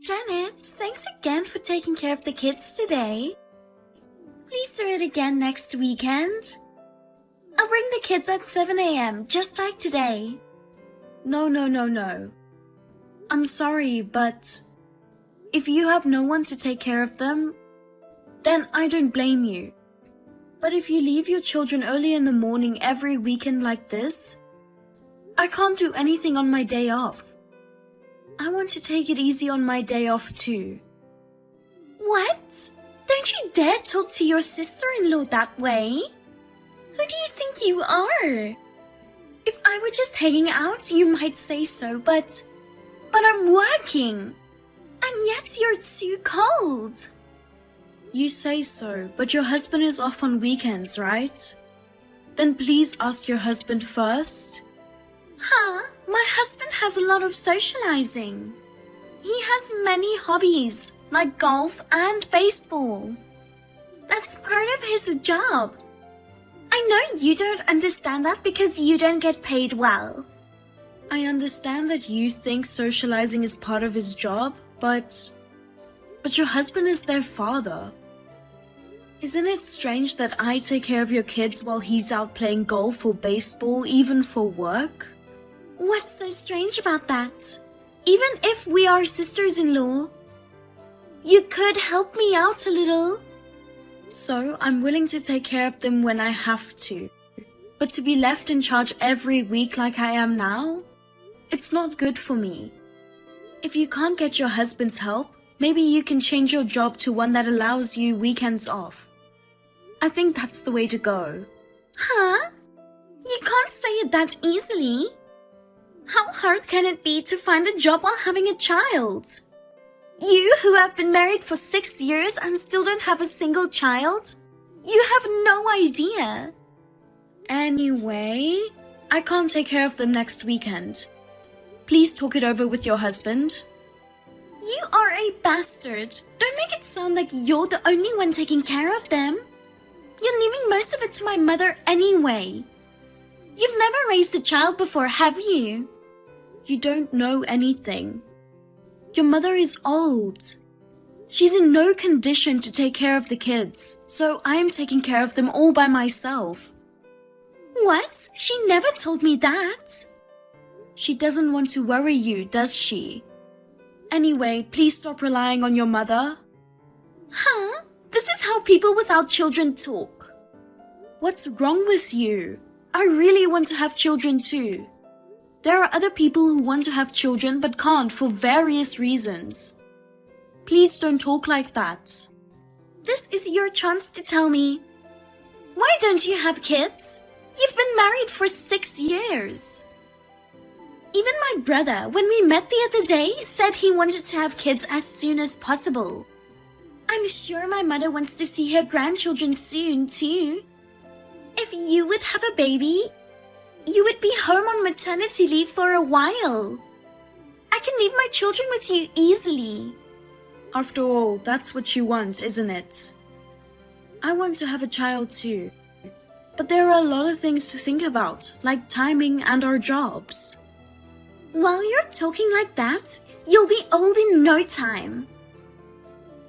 Janet, thanks again for taking care of the kids today. Please do it again next weekend. I'll bring the kids at 7 a.m., just like today. No. I'm sorry, but if you have no one to take care of them, then I don't blame you. But if you leave your children early in the morning every weekend like this, I can't do anything on my day off. I want to take it easy on my day off too. What? Don't you dare talk to your sister-in-law that way. Who do you think you are? If I were just hanging out, you might say so, but I'm working. And yet you're too cold. You say so, but your husband is off on weekends, right? Then please ask your husband first. Huh? My husband has a lot of socializing. He has many hobbies, like golf and baseball. That's part of his job. I know you don't understand that because you don't get paid well. I understand that you think socializing is part of his job, but your husband is their father. Isn't it strange that I take care of your kids while he's out playing golf or baseball, even for work? What's so strange about that? Even if we are sisters-in-law, you could help me out a little. So I'm willing to take care of them when I have to. But to be left in charge every week like I am now, it's not good for me. If you can't get your husband's help, maybe you can change your job to one that allows you weekends off. I think that's the way to go. Huh? You can't say it that easily. How hard can it be to find a job while having a child? You who have been married for 6 years and still don't have a single child? You have no idea. Anyway, I can't take care of them next weekend. Please talk it over with your husband. You are a bastard. Don't make it sound like you're the only one taking care of them. You're leaving most of it to my mother anyway. You've never raised a child before, have you? You don't know anything. Your mother is old. She's in no condition to take care of the kids, so I'm taking care of them all by myself. What? She never told me that. She doesn't want to worry you, does she? Anyway, please stop relying on your mother. Huh? This is how people without children talk. What's wrong with you? I really want to have children too. There are other people who want to have children but can't for various reasons. Please don't talk like that. This is your chance to tell me. Why don't you have kids? You've been married for 6 years. Even my brother, when we met the other day, said he wanted to have kids as soon as possible. I'm sure my mother wants to see her grandchildren soon too. If you would have a baby, you would be home on maternity leave for a while. I can leave my children with you easily. After all, that's what you want, isn't it? I want to have a child too. But there are a lot of things to think about, like timing and our jobs. While you're talking like that, you'll be old in no time.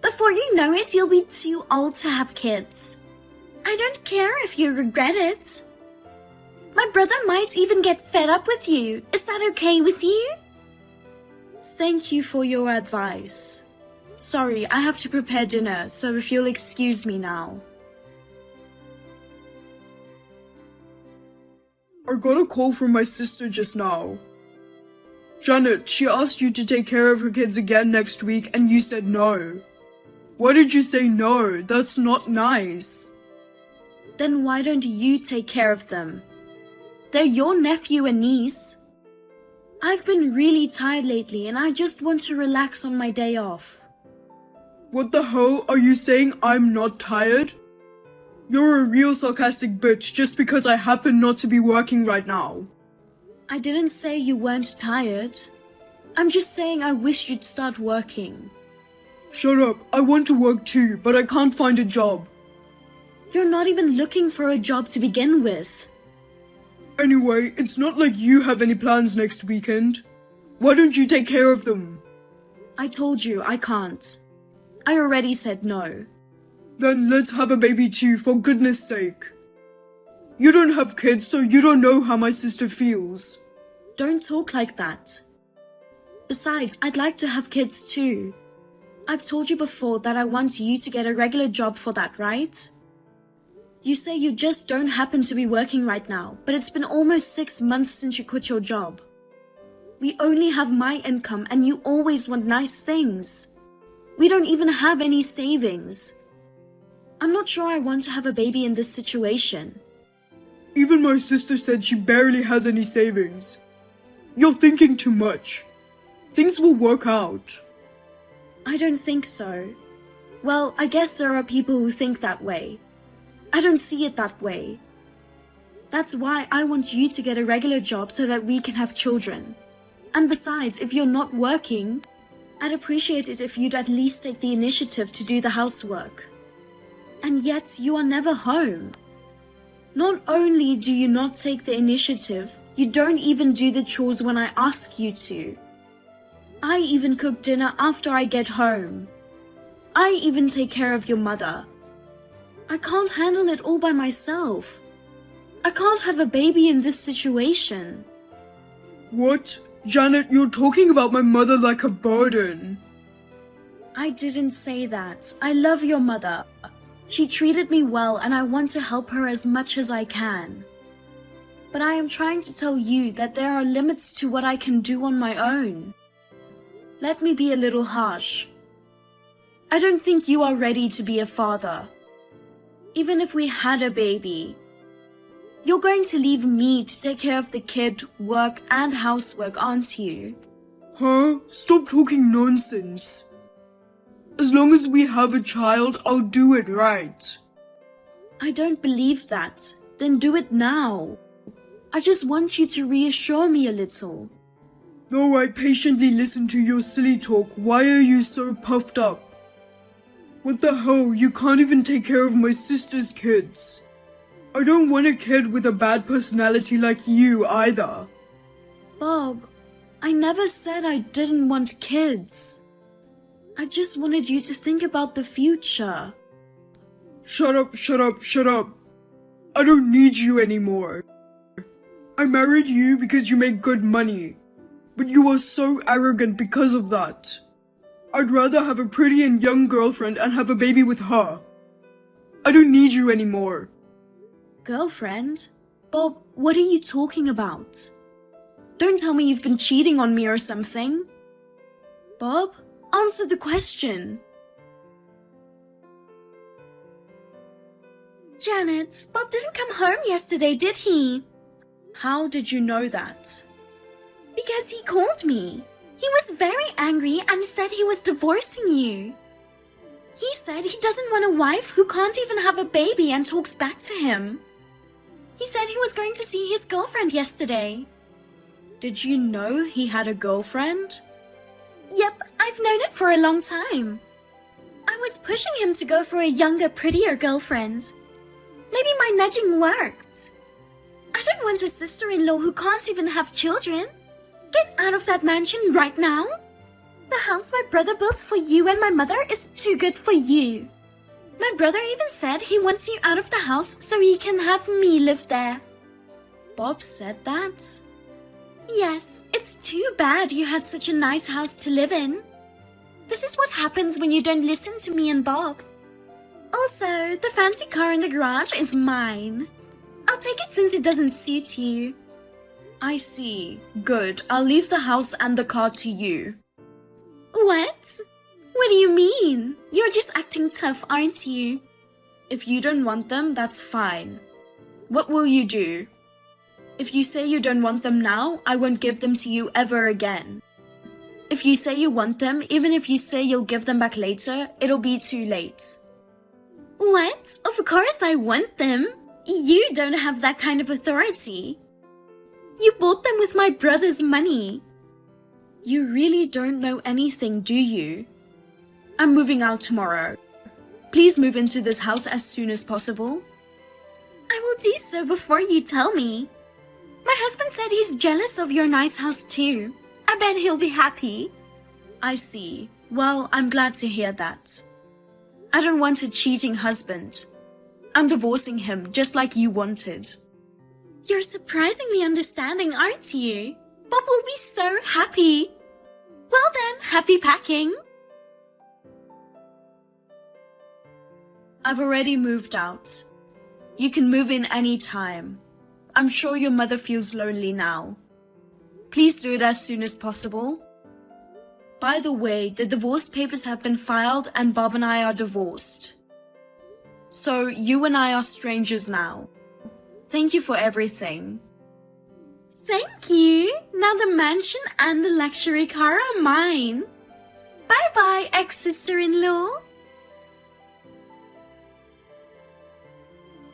Before you know it, you'll be too old to have kids. I don't care if you regret it. My brother might even get fed up with you. Is that okay with you? Thank you for your advice. Sorry, I have to prepare dinner, so if you'll excuse me now. I got a call from my sister just now. Janet, she asked you to take care of her kids again next week and you said no. Why did you say no? That's not nice. Then why don't you take care of them? They're your nephew and niece. I've been really tired lately and I just want to relax on my day off. What the hell? Are you saying I'm not tired? You're a real sarcastic bitch just because I happen not to be working right now. I didn't say you weren't tired. I'm just saying I wish you'd start working. Shut up. I want to work too, but I can't find a job. You're not even looking for a job to begin with. Anyway, it's not like you have any plans next weekend. Why don't you take care of them? I told you I can't. I already said no. Then let's have a baby too, for goodness sake. You don't have kids, so you don't know how my sister feels. Don't talk like that. Besides, I'd like to have kids too. I've told you before that I want you to get a regular job for that, right? You say you just don't happen to be working right now, but it's been almost 6 months since you quit your job. We only have my income and you always want nice things. We don't even have any savings. I'm not sure I want to have a baby in this situation. Even my sister said she barely has any savings. You're thinking too much. Things will work out. I don't think so. Well, I guess there are people who think that way. I don't see it that way. That's why I want you to get a regular job so that we can have children. And besides, if you're not working, I'd appreciate it if you'd at least take the initiative to do the housework. And yet, you are never home. Not only do you not take the initiative, you don't even do the chores when I ask you to. I even cook dinner after I get home. I even take care of your mother. I can't handle it all by myself. I can't have a baby in this situation. What? Janet, you're talking about my mother like a burden. I didn't say that. I love your mother. She treated me well and I want to help her as much as I can. But I am trying to tell you that there are limits to what I can do on my own. Let me be a little harsh. I don't think you are ready to be a father. Even if we had a baby, you're going to leave me to take care of the kid, work, and housework, aren't you? Huh? Stop talking nonsense. As long as we have a child, I'll do it right. I don't believe that. Then do it now. I just want you to reassure me a little. Though I patiently listen to your silly talk, why are you so puffed up? What the hell? You can't even take care of my sister's kids. I don't want a kid with a bad personality like you either. Bob, I never said I didn't want kids. I just wanted you to think about the future. Shut up, shut up, shut up. I don't need you anymore. I married you because you make good money. But you are so arrogant because of that. I'd rather have a pretty and young girlfriend and have a baby with her. I don't need you anymore. Girlfriend? Bob, what are you talking about? Don't tell me you've been cheating on me or something. Bob, answer the question. Janet, Bob didn't come home yesterday, did he? How did you know that? Because he called me. He was very angry and said he was divorcing you. He said he doesn't want a wife who can't even have a baby and talks back to him. He said he was going to see his girlfriend yesterday. Did you know he had a girlfriend? Yep, I've known it for a long time. I was pushing him to go for a younger, prettier girlfriend. Maybe my nudging worked. I don't want a sister-in-law who can't even have children. Get out of that mansion right now. The house my brother built for you and my mother is too good for you. My brother even said he wants you out of the house so he can have me live there. Bob said that? Yes, it's too bad you had such a nice house to live in. This is what happens when you don't listen to me and Bob. Also, the fancy car in the garage is mine. I'll take it since it doesn't suit you. I see. Good. I'll leave the house and the car to you. What? What do you mean? You're just acting tough, aren't you? If you don't want them, that's fine. What will you do? If you say you don't want them now, I won't give them to you ever again. If you say you want them, even if you say you'll give them back later, it'll be too late. What? Of course I want them. You don't have that kind of authority. You bought them with my brother's money. You really don't know anything, do you? I'm moving out tomorrow. Please move into this house as soon as possible. I will do so before you tell me. My husband said he's jealous of your nice house too. I bet he'll be happy. I see. Well, I'm glad to hear that. I don't want a cheating husband. I'm divorcing him just like you wanted. You're surprisingly understanding, aren't you? Bob will be so happy. Well then, happy packing. I've already moved out. You can move in any time. I'm sure your mother feels lonely now. Please do it as soon as possible. By the way, the divorce papers have been filed and Bob and I are divorced. So you and I are strangers now. Thank you for everything. Thank you. Now the mansion and the luxury car are mine. Bye-bye, ex-sister-in-law.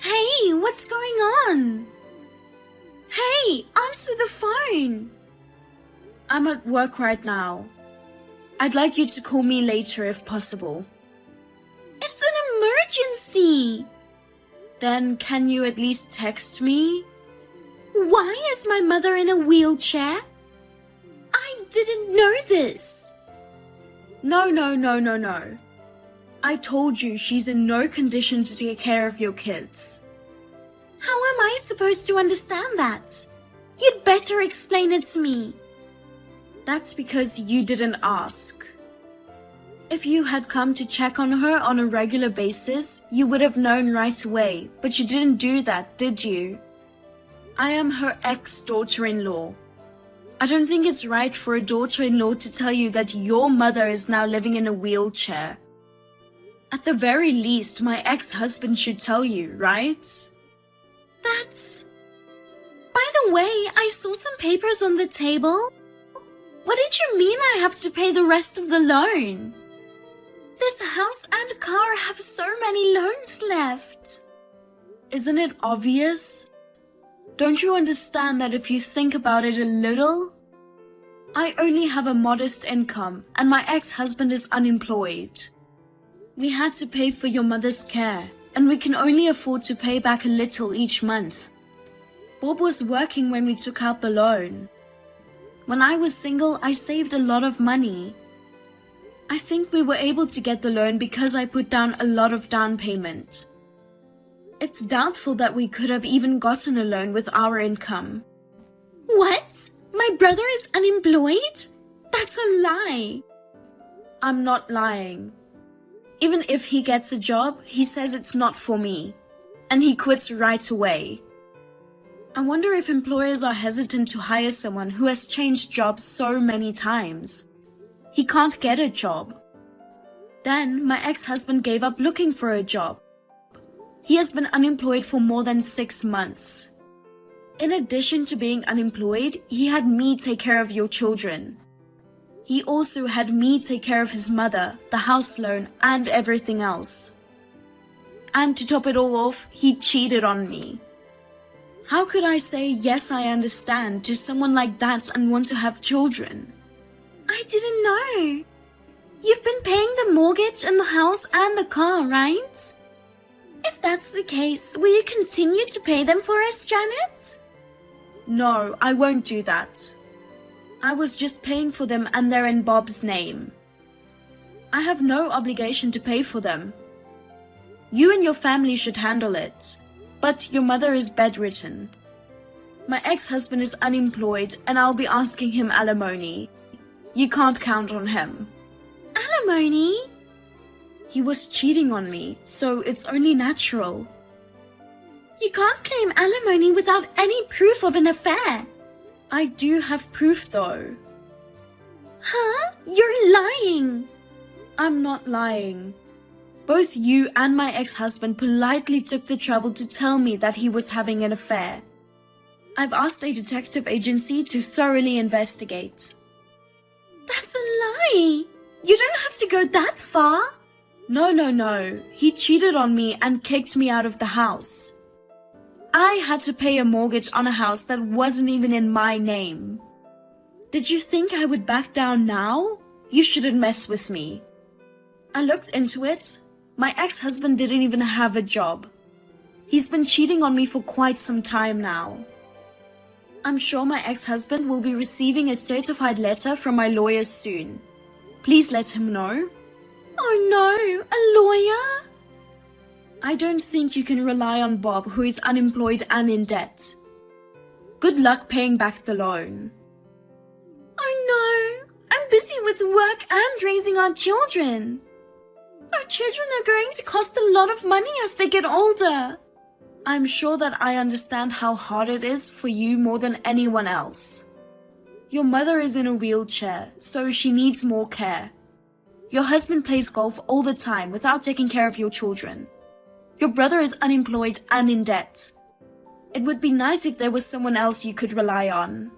Hey, what's going on? Hey, answer the phone. I'm at work right now. I'd like you to call me later if possible. It's an emergency. Then can you at least text me? Why is my mother in a wheelchair? I didn't know this. No. I told you she's in no condition to take care of your kids. How am I supposed to understand that? You'd better explain it to me. That's because you didn't ask. If you had come to check on her on a regular basis, you would have known right away, but you didn't do that, did you? I am her ex-daughter-in-law. I don't think it's right for a daughter-in-law to tell you that your mother is now living in a wheelchair. At the very least, my ex-husband should tell you, right? That's... By the way, I saw some papers on the table. What did you mean I have to pay the rest of the loan? This house and car have so many loans left. Isn't it obvious? Don't you understand that if you think about it a little? I only have a modest income and my ex-husband is unemployed. We had to pay for your mother's care and we can only afford to pay back a little each month. Bob was working when we took out the loan. When I was single, I saved a lot of money. I think we were able to get the loan because I put down a lot of down payment. It's doubtful that we could have even gotten a loan with our income. What? My brother is unemployed? That's a lie. I'm not lying. Even if he gets a job, he says it's not for me. And he quits right away. I wonder if employers are hesitant to hire someone who has changed jobs so many times. He can't get a job. Then my ex-husband gave up looking for a job. He has been unemployed for more than 6 months. In addition to being unemployed, he had me take care of your children. He also had me take care of his mother, the house loan, and everything else. And to top it all off, he cheated on me. How could I say, yes, I understand, to someone like that and want to have children? I didn't know. You've been paying the mortgage and the house and the car, right? If that's the case, will you continue to pay them for us, Janet? No, I won't do that. I was just paying for them and they're in Bob's name. I have no obligation to pay for them. You and your family should handle it. But your mother is bedridden. My ex-husband is unemployed and I'll be asking him alimony. You can't count on him. Alimony? He was cheating on me, so it's only natural. You can't claim alimony without any proof of an affair. I do have proof though. Huh? You're lying. I'm not lying. Both you and my ex-husband politely took the trouble to tell me that he was having an affair. I've asked a detective agency to thoroughly investigate. That's a lie! You don't have to go that far! No. He cheated on me and kicked me out of the house. I had to pay a mortgage on a house that wasn't even in my name. Did you think I would back down now? You shouldn't mess with me. I looked into it. My ex-husband didn't even have a job. He's been cheating on me for quite some time now. I'm sure my ex-husband will be receiving a certified letter from my lawyer soon. Please let him know. Oh no, a lawyer? I don't think you can rely on Bob, who is unemployed and in debt. Good luck paying back the loan. Oh no, I'm busy with work and raising our children. Our children are going to cost a lot of money as they get older. I'm sure that I understand how hard it is for you more than anyone else. Your mother is in a wheelchair, so she needs more care. Your husband plays golf all the time without taking care of your children. Your brother is unemployed and in debt. It would be nice if there was someone else you could rely on.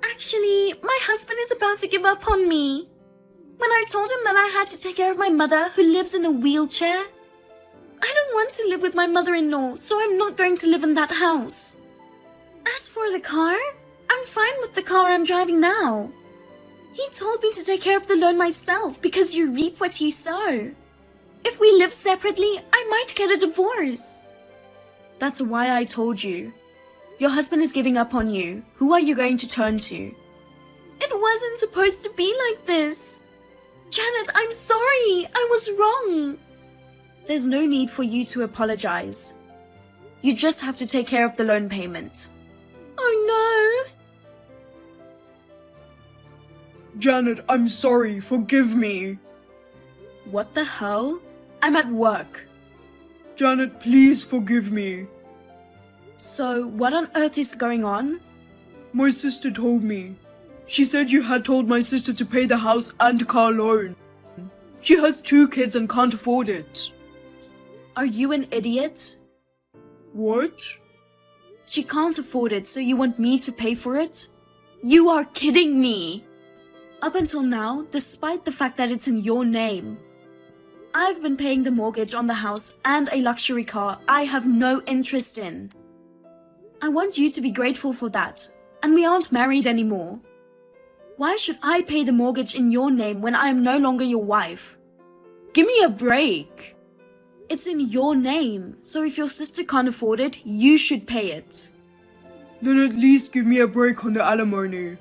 Actually, my husband is about to give up on me. When I told him that I had to take care of my mother who lives in a wheelchair, I don't want to live with my mother-in-law, so I'm not going to live in that house. As for the car, I'm fine with the car I'm driving now. He told me to take care of the loan myself because you reap what you sow. If we live separately, I might get a divorce. That's why I told you. Your husband is giving up on you. Who are you going to turn to? It wasn't supposed to be like this. Janet, I'm sorry. I was wrong. There's no need for you to apologize. You just have to take care of the loan payment. Oh no. Janet, I'm sorry. Forgive me. What the hell? I'm at work. Janet, please forgive me. So, what on earth is going on? My sister told me. She said you had told my sister to pay the house and car loan. She has 2 kids and can't afford it. Are you an idiot? What? She can't afford it, so you want me to pay for it? You are kidding me! Up until now, despite the fact that it's in your name, I've been paying the mortgage on the house and a luxury car I have no interest in. I want you to be grateful for that, and we aren't married anymore. Why should I pay the mortgage in your name when I am no longer your wife? Give me a break. It's in your name, so if your sister can't afford it, you should pay it. Then at least give me a break on the alimony.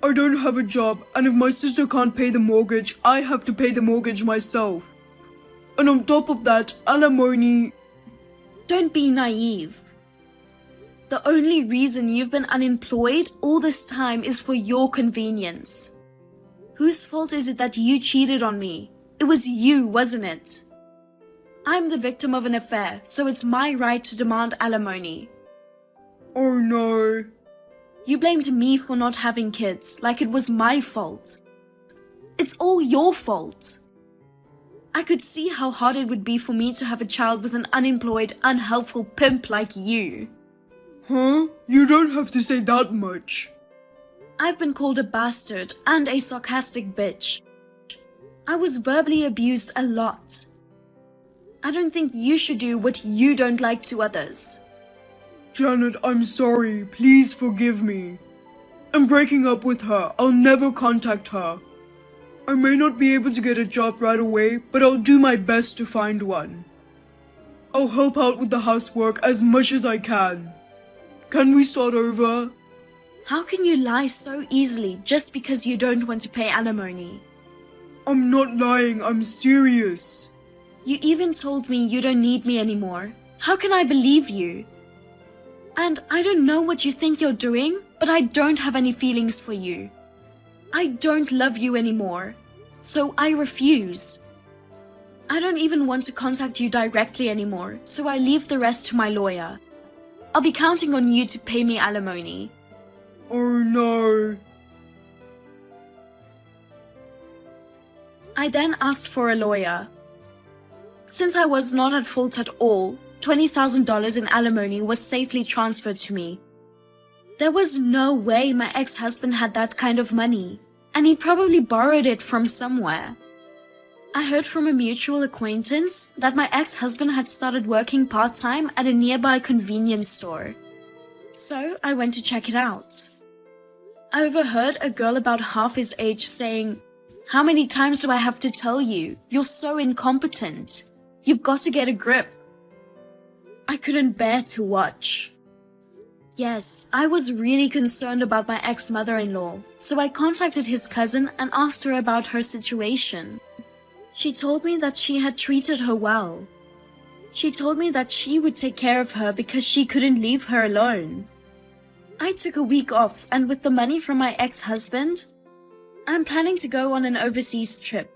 I don't have a job, and if my sister can't pay the mortgage, I have to pay the mortgage myself. And on top of that, alimony... Don't be naive. The only reason you've been unemployed all this time is for your convenience. Whose fault is it that you cheated on me? It was you, wasn't it? I'm the victim of an affair, so it's my right to demand alimony. Oh no. You blamed me for not having kids, like it was my fault. It's all your fault. I could see how hard it would be for me to have a child with an unemployed, unhelpful pimp like you. Huh? You don't have to say that much. I've been called a bastard and a sarcastic bitch. I was verbally abused a lot. I don't think you should do what you don't like to others. Janet, I'm sorry. Please forgive me. I'm breaking up with her. I'll never contact her. I may not be able to get a job right away, but I'll do my best to find one. I'll help out with the housework as much as I can. Can we start over? How can you lie so easily just because you don't want to pay alimony? I'm not lying, I'm serious. You even told me you don't need me anymore. How can I believe you? And I don't know what you think you're doing, but I don't have any feelings for you. I don't love you anymore, so I refuse. I don't even want to contact you directly anymore, so I leave the rest to my lawyer. I'll be counting on you to pay me alimony. Oh no. I then asked for a lawyer. Since I was not at fault at all, $20,000 in alimony was safely transferred to me. There was no way my ex-husband had that kind of money, and he probably borrowed it from somewhere. I heard from a mutual acquaintance that my ex-husband had started working part-time at a nearby convenience store. So I went to check it out. I overheard a girl about half his age saying, "How many times do I have to tell you? You're so incompetent. You've got to get a grip." I couldn't bear to watch. Yes, I was really concerned about my ex-mother-in-law, so I contacted his cousin and asked her about her situation. She told me that she had treated her well. She told me that she would take care of her because she couldn't leave her alone. I took a week off, and with the money from my ex-husband, I'm planning to go on an overseas trip.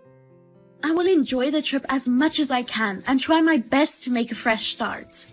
I will enjoy the trip as much as I can and try my best to make a fresh start.